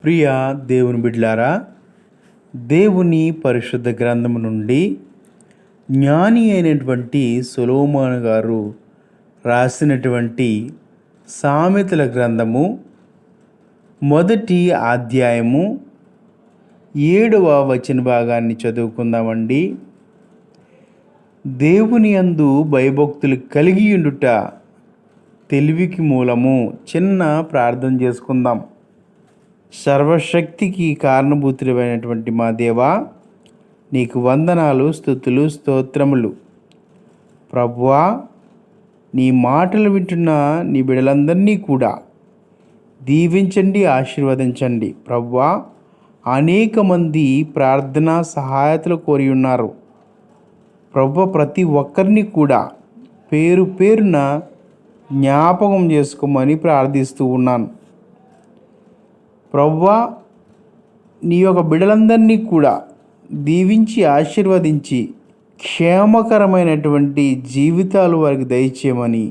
ప్రియ దేవుని బిడ్లారా, దేవుని పరిశుద్ధ గ్రంథము నుండి జ్ఞాని అయినటువంటి సొలొమోను గారు రాసినటువంటి సామెతల గ్రంథము మొదటి అధ్యాయము 7వ వచన భాగాన్ని చదువుకుందామండి. దేవుని యందు భయభక్తులు కలిగి ఉండుట తెలివికి మూలము. చిన్న ప్రార్థన చేసుకుందాం. సర్వశక్తికి కారణభూతుడైనటువంటి మా దేవా, నీకు వందనాలు, స్తుతులు, స్తోత్రములు. ప్రభువా, నీ మాటలు వింటున్న నీ బిడ్డలందరినీ కూడా దీవించండి, ఆశీర్వదించండి. ప్రభువా, అనేక మంది ప్రార్థనా సహాయతలు కోరి ఉన్నారు. ప్రభువా, ప్రతి ఒక్కరిని కూడా పేరు పేరున జ్ఞాపకం చేసుకోమని ప్రార్థిస్తూ ఉన్నాను. ప్రభువా, నీ యొక్క బిడ్డలందరినీ కూడా దీవించి ఆశీర్వదించి క్షేమకరమైనటువంటి జీవితాలు వారికి దయచేయమని,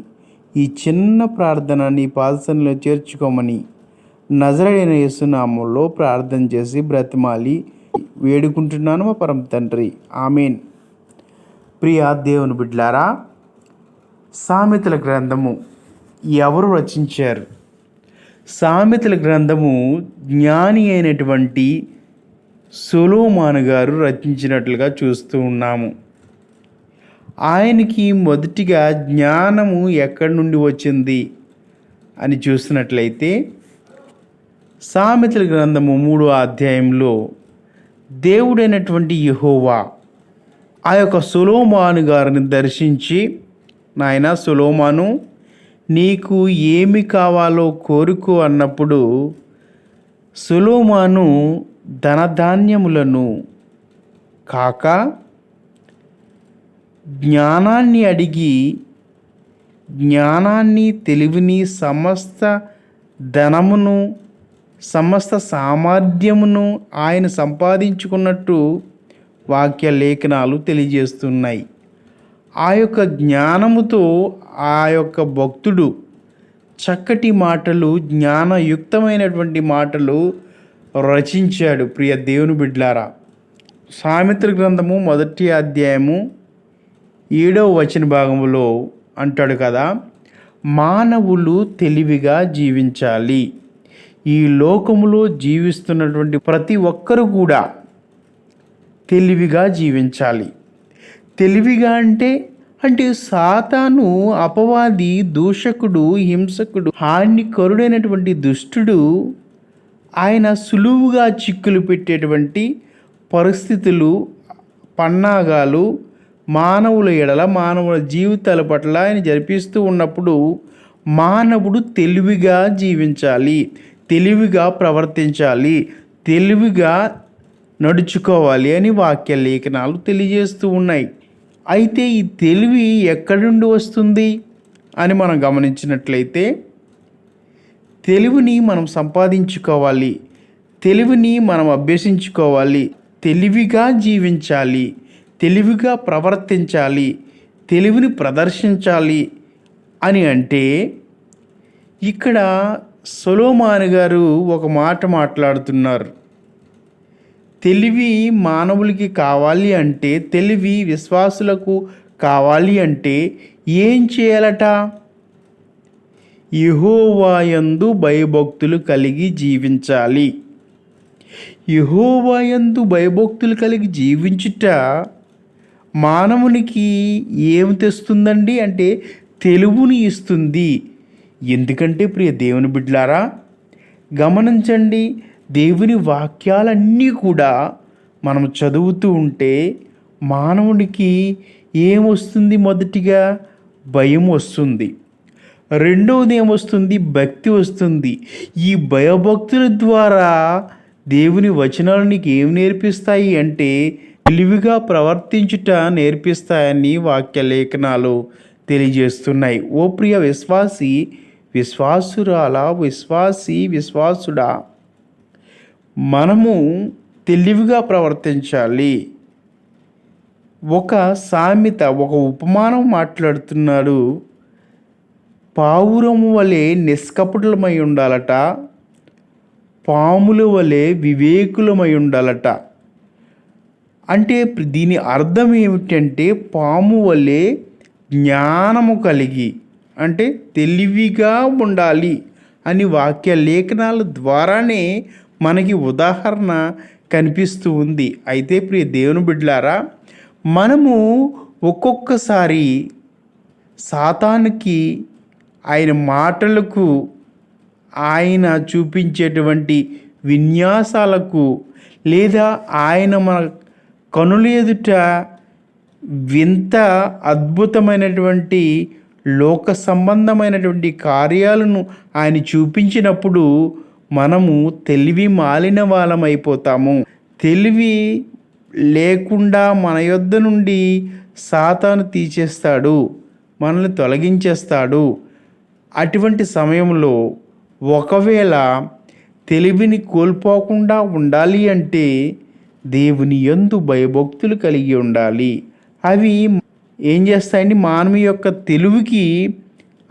ఈ చిన్న ప్రార్థన నీ పాదసన్నిధిలో చేర్చుకోమని నజరేయుడైన యేసు నామములో ప్రార్థన చేసి బ్రతిమాలి వేడుకుంటున్నాను మా పరమ తండ్రి, ఆమేన్. ప్రియ దేవుని బిడ్డలారా, సామెతల గ్రంథము ఎవరు రచించారు? సామెతల గ్రంథము జ్ఞాని అయినటువంటి సొలొమోను గారు రచించినట్లుగా చూస్తూ ఉన్నాము. ఆయనకి మొదటిగా జ్ఞానము ఎక్కడి నుండి వచ్చింది అని చూసినట్లయితే, సామెతల గ్రంథము 3వ అధ్యాయంలో దేవుడైనటువంటి యెహోవా ఆ యొక్క సొలొమోను గారిని దర్శించి, నాయనా సొలొమోను, నీకు ఏమి కావాలో కోరుకో అన్నప్పుడు సొలొమోను ధనధాన్యములను కాక జ్ఞానాన్ని అడిగి, జ్ఞానాన్ని, తెలివిని, సమస్త ధనమును, సమస్త సామర్థ్యమును ఆయన సంపాదించుకున్నట్టు వాక్య లేఖనాలు తెలియజేస్తున్నాయి. ఆ యొక్క జ్ఞానముతో ఆ యొక్క భక్తుడు చక్కటి మాటలు, జ్ఞానయుక్తమైనటువంటి మాటలు రచించాడు. ప్రియ దేవుని బిడ్డలారా, సామెతల గ్రంథము మొదటి అధ్యాయము 7వ వచన భాగంలో అంటాడు కదా, మానవులు తెలివిగా జీవించాలి. ఈ లోకములో జీవిస్తున్నటువంటి ప్రతి ఒక్కరు కూడా తెలివిగా జీవించాలి. తెలివిగా అంటే సాతాను, అపవాది, దూషకుడు, హింసకుడు, హానికరుడైనటువంటి దుష్టుడు ఆయన సులువుగా చిక్కులు పెట్టేటువంటి పరిస్థితులు, పన్నాగాలు మానవుల ఎడల, మానవుల జీవితాల పట్ల ఆయన జరిపిస్తూ ఉన్నప్పుడు మానవుడు తెలివిగా జీవించాలి, తెలివిగా ప్రవర్తించాలి, తెలివిగా నడుచుకోవాలి అని వాక్య లేఖనాలు తెలియజేస్తూ ఉన్నాయి. అయితే ఈ తెలివి ఎక్కడి నుండి వస్తుంది అని మనం గమనించినట్లయితే, తెలివిని మనం సంపాదించుకోవాలి, తెలివిని మనం అభ్యసించుకోవాలి, తెలివిగా జీవించాలి, తెలివిగా ప్రవర్తించాలి, తెలివిని ప్రదర్శించాలి అని అంటే, ఇక్కడ సొలొమోను గారు ఒక మాట మాట్లాడుతున్నారు. తెలివి మానవులకి కావాలి అంటే, తెలివి విశ్వాసులకు కావాలి అంటే ఏం చేయాలట? యెహోవా యందు భయభక్తులు కలిగి జీవించాలి. యెహోవా యందు భయభక్తులు కలిగి జీవించుట మానవునికి ఏమి తెస్తుందండి అంటే తెలివిని ఇస్తుంది. ఎందుకంటే ప్రియ దేవుని బిడ్డలారా, గమనించండి, దేవుని వాక్యాలన్నీ కూడా మనం చదువుతూ ఉంటే మానవునికి ఏమొస్తుంది? మొదటిగా భయం వస్తుంది. రెండవది ఏమొస్తుంది? భక్తి వస్తుంది. ఈ భయభక్తుల ద్వారా దేవుని వచనాలు నీకు ఏం నేర్పిస్తాయి అంటే తెలివిగా ప్రవర్తించుట నేర్పిస్తాయని వాక్య లేఖనాలు తెలియజేస్తున్నాయి. ఓ ప్రియ విశ్వాసి, విశ్వాసురాలా, విశ్వాసుడా, మనము తెలివిగా ప్రవర్తించాలి. ఒక సామెత, ఒక ఉపమానం మాట్లాడుతున్నాడు. పావురము వలె నిష్కపటులమై ఉండాలట, పాముల వలె వివేకులమై ఉండాలట. అంటే దీని అర్థం ఏమిటంటే పాము వలె జ్ఞానము కలిగి, అంటే తెలివిగా ఉండాలి అని వాక్య లేఖనాల ద్వారానే మనకి ఉదాహరణ కనిపిస్తూ ఉంది. అయితే ప్రియ దేవుని బిడ్డలారా, మనము ఒక్కొక్కసారి సాతానుకి, ఆయన మాటలకు, ఆయన చూపించేటువంటి విన్యాసాలకు, లేదా ఆయన మన కనుల ఎదుట వింత అద్భుతమైనటువంటి లోక సంబంధమైనటువంటి కార్యాలను ఆయన చూపించినప్పుడు మనము తెలివి మాలిన వాళ్ళమైపోతాము. తెలివి లేకుండా మన యొద్ద నుండి సాతాను తీసేస్తాడు, మనల్ని తొలగించేస్తాడు. అటువంటి సమయంలో ఒకవేళ తెలివిని కోల్పోకుండా ఉండాలి అంటే దేవుని యందు భయభక్తులు కలిగి ఉండాలి. అవి ఏం చేస్తాయండి? మానవి యొక్క తెలివికి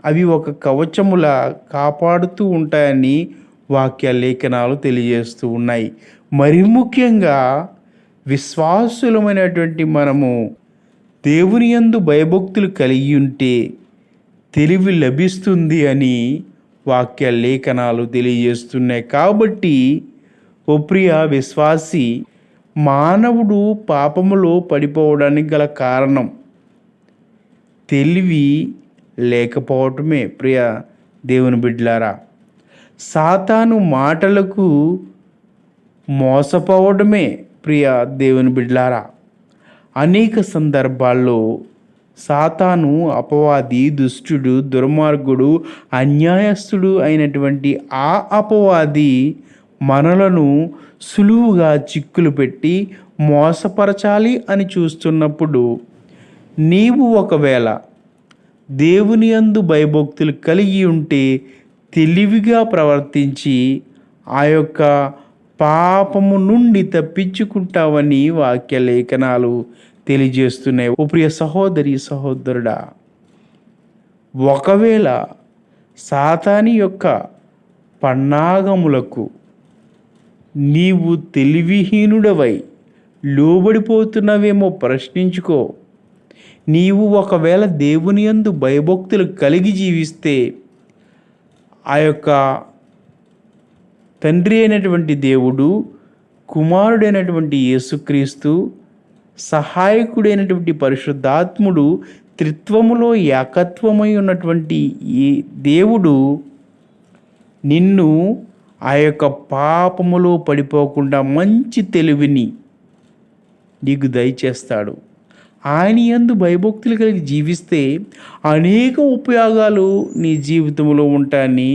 అవి ఒక కవచములా కాపాడుతూ ఉంటాయని వాక్య లేఖనాలు తెలియజేస్తూ ఉన్నాయి. మరి ముఖ్యంగా విశ్వాసులమైనటువంటి మనము దేవుని యందు భయభక్తులు కలిగి ఉంటే తెలివి లభిస్తుంది అని వాక్య లేఖనాలు తెలియజేస్తున్నాయి. కాబట్టి ఓ ప్రియ విశ్వాసి, మానవుడు పాపములో పడిపోవడానికి గల కారణం తెలివి లేకపోవటమే. ప్రియ దేవుని బిడ్డలారా, సాతాను మాటలకు మోసపోవడమే. ప్రియ దేవుని బిడ్డలారా, అనేక సందర్భాల్లో సాతాను అపవాది, దుష్టుడు, దుర్మార్గుడు, అన్యాయస్తుడు అయినటువంటి ఆ అపవాది మనలను సులువుగా చిక్కులు పెట్టి మోసపరచాలి అని చూస్తున్నప్పుడు నీవు ఒకవేళ దేవుని యందు భయభక్తులు కలిగి ఉంటే తెలివిగా ప్రవర్తించి ఆ యొక్క పాపము నుండి తప్పించుకుంటావని వాక్య లేఖనాలు తెలియజేస్తున్నాయి. ఓ ప్రియ సహోదరి, సహోదరుడా, ఒకవేళ సాతాని యొక్క పన్నాగములకు నీవు తెలివిహీనుడవై లోబడిపోతున్నావేమో ప్రశ్నించుకో. నీవు ఒకవేళ దేవుని యందు భయభక్తులు కలిగి జీవిస్తే ఆ యొక్క తండ్రి అయినటువంటి దేవుడు, కుమారుడైనటువంటి యేసుక్రీస్తు, సహాయకుడైనటువంటి పరిశుద్ధాత్ముడు, త్రిత్వములో ఏకత్వమై ఉన్నటువంటి ఈ దేవుడు నిన్ను ఆ యొక్క పాపములో పడిపోకుండా మంచి తెలివిని నీకు దయచేస్తాడు. ఆయన యందు భయభక్తులు కలిగి జీవిస్తే అనేక ఉపయోగాలు నీ జీవితంలో ఉంటాయని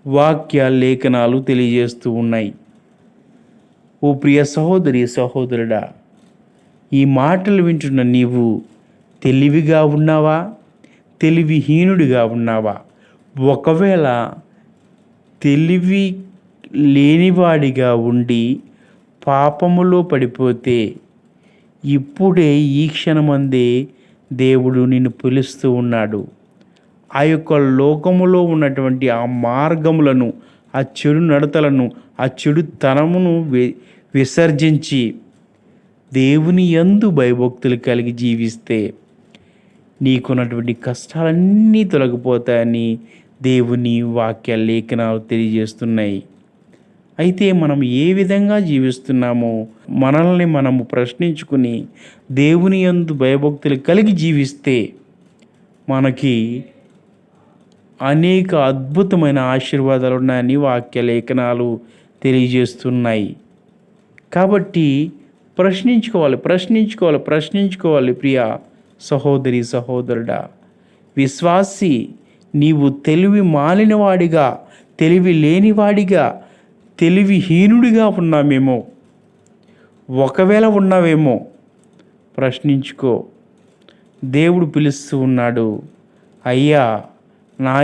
వాక్య లేఖనాలు తెలియజేస్తూ ఉన్నాయి. ఓ ప్రియ సహోదరి, సహోదరుడా, ఈ మాటలు వింటున్న నీవు తెలివిగా ఉన్నావా, తెలివిహీనుడిగా ఉన్నావా? ఒకవేళ తెలివి లేనివాడిగా ఉండి పాపములో పడిపోతే ఇప్పుడే ఈ క్షణమందే దేవుడు నిన్ను పిలుస్తూ ఉన్నాడు. ఆ యొక్క లోకములో ఉన్నటువంటి ఆ మార్గములను, ఆ చెడు నడతలను, ఆ చెడుతనమును విసర్జించి దేవుని యందు భయభక్తులు కలిగి జీవిస్తే నీకున్నటువంటి కష్టాలన్నీ తొలగిపోతాయని దేవుని వాక్య లేఖనాలు తెలియజేస్తున్నాయి. అయితే మనం ఏ విధంగా జీవిస్తున్నామో మనల్ని మనము ప్రశ్నించుకుని దేవుని యందు భయభక్తులు కలిగి జీవిస్తే మనకి అనేక అద్భుతమైన ఆశీర్వాదాలు ఉన్నాయని వాక్య లేఖనాలు తెలియజేస్తున్నాయి. కాబట్టి ప్రశ్నించుకోవాలి ప్రియ సహోదరి, సహోదరుడా, విశ్వాసి. నీవు తెలివి మాలినవాడిగా, తెలివి లేనివాడిగా, తెలివిహీనుడిగా ఉన్నామేమో, ఒకవేళ ఉన్నావేమో ప్రశ్నించుకో. దేవుడు పిలుస్తూ ఉన్నాడు, అయ్యా నా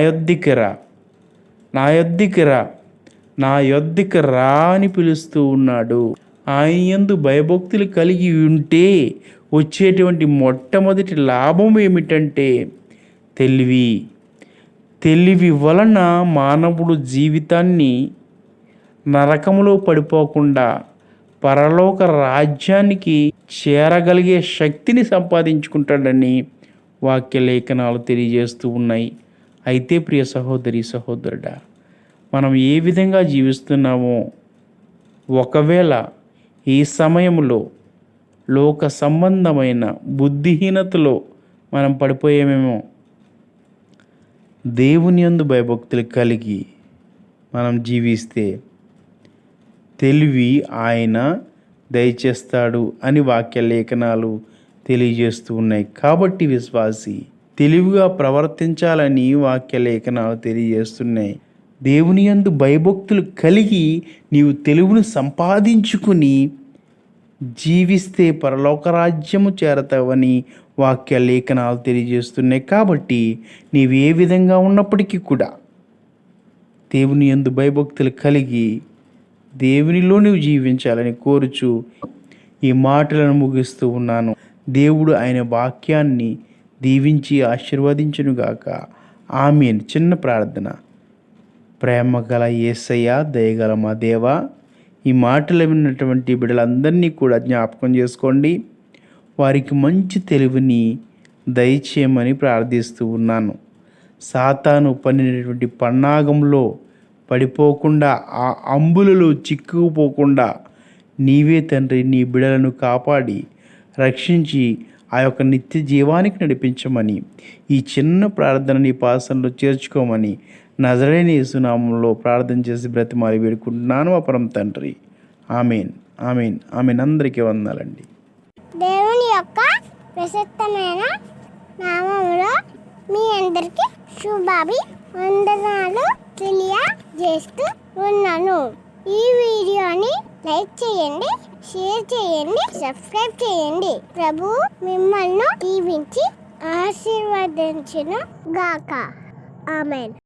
యొద్దకి రా అని పిలుస్తూ ఉన్నాడు. ఆయన యందు భయభక్తులు కలిగి ఉంటే వచ్చేటువంటి మొట్టమొదటి లాభం ఏమిటంటే తెలివి వలన మానవుడు జీవితాన్ని నరకములో పడిపోకుండా పరలోక రాజ్యానికి చేరగలిగే శక్తిని సంపాదించుకుంటాడని వాక్య లేఖనాలు తెలియజేస్తూ ఉన్నాయి. అయితే ప్రియ సహోదరి సహోదరుడా, మనం ఏ విధంగా జీవిస్తున్నామో, ఒకవేళ ఈ సమయంలో లోక సంబంధమైన బుద్ధిహీనతలో మనం పడిపోయేమేమో, దేవుని యందు భయభక్తులు కలిగి మనం జీవిస్తే తెలివి ఆయన దయచేస్తాడు అని వాక్య లేఖనాలు తెలియజేస్తూ ఉన్నాయి. కాబట్టి విశ్వాసి తెలివిగా ప్రవర్తించాలని వాక్య లేఖనాలు తెలియజేస్తున్నాయి. దేవుని యందు భయభక్తులు కలిగి నీవు తెలివిని సంపాదించుకుని జీవిస్తే పరలోక రాజ్యము చేరతావని వాక్య లేఖనాలు తెలియజేస్తున్నాయి. కాబట్టి నీవు ఏ విధంగా ఉన్నప్పటికీ కూడా దేవుని యందు భయభక్తులు కలిగి దేవునిలో నీవు జీవించాలని కోరుచు ఈ మాటలను ముగిస్తూ ఉన్నాను. దేవుడు ఆయన వాక్యాన్ని దీవించి ఆశీర్వదించునుగాక. ఆమేన్. చిన్న ప్రార్థన. ప్రేమ గల యేసయ్య, దయగల మా దేవా, ఈ మాటలు విన్నటువంటి బిడ్డలందరినీ కూడా జ్ఞాపకం చేసుకోండి. వారికి మంచి తెలివిని దయచేయమని ప్రార్థిస్తూ ఉన్నాను. సాతాను పన్నినటువంటి పన్నాగంలో పడిపోకుండా, ఆ అంబులలో చిక్కుకుపోకుండా నీవే తండ్రి నీ బిడలను కాపాడి రక్షించి ఆ యొక్క నిత్య జీవానికి నడిపించమని, ఈ చిన్న ప్రార్థన నీ పాసంలో చేర్చుకోమని నజరేయుని యేసునామంలో ప్రార్థన చేసి బ్రతిమాలి వేడుకుంటున్నాను అపరం తండ్రి. ఆమేన్, ఆమేన్, ఆమేన్. అందరికీ వందనాలండి. దేవుని యొక్క ప్రశస్తమైన నామములో మీ అందరికీ శుభాభివందనాలు తెలియజేస్తూ ఉన్నాను. ఈ వీడియోని లైక్ చేయండి, షేర్ చేయండి, సబ్స్క్రైబ్ చేయండి. ప్రభు మిమ్మల్ని దీవించి ఆశీర్వదించును గాక. ఆమేన్.